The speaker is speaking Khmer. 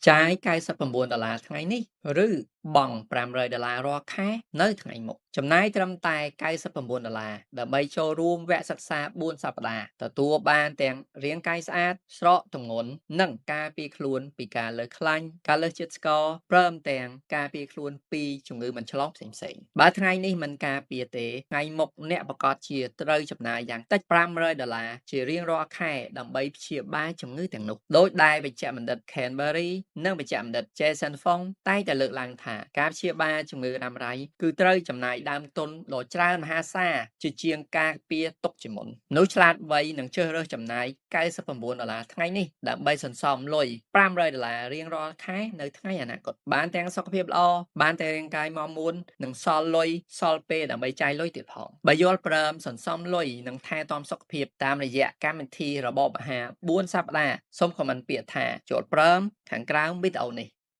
ចាយ$99ថ្ងៃនេះឬបង់$500រាល់ខែនៅថ្ងៃមុខចំណាយត្រឹមតែ$99ដើម្បីចូលរួមវគ្គសិក្សា4សប្តាហ៍ទទួលបានទាំងរាងកាយស្អាតស្រកទម្ងន់និងការពារខ្លួនពីការលើសខ្លាញ់ការលើសជាតិស្ករព្រមទាំងការពារខ្លួនពីជំងឺមិនឆ្លងផ្សេងៗបើថ្ងៃនេះមិនការពារទេថ្ងៃមុខអ្នកប្រកាសជាត្រូវចំណាយយ៉ាងតិច$500ជារៀងរាល់ខែដើម្បីព្យាបាលជំងឺទាំងនោះដោយដែលវេជ្ជបណ្ឌិត Canberry និងវេជ្ជបណ្ឌិត Jason Fung តែងតែលើកឡើងថាការព្យាបាលជំងឺរ៉ាំរ៉ៃគឺត្រូវចំណាយដើមទុនដ៏ច្រើនមហាសាលជាជាងការពារទុកជាមុនមនុស្សឆ្លាតវៃនឹងជ្រើសរើសចំណាយ$99ថ្ងៃនេះដើម្បីសន្សំលុយ$500រៀងរាល់ខែនៅថ្ងៃអនាគតបានទាំងសុខភាពល្អបានទាំងរាងកាយមាំមួននិងសល់លុយសល់ពេលដើម្បីចាយលុយទៀតផងបើយល់ព្រមសន្សំលុយនិងថែទាំសុខភាពតាមរយៈកម្មវិធីរបបអាហារ4សប្តាហ៍សូមខមមិនពាក្យថាចូលព្រមខាងក្រោមវីដេអូនេះ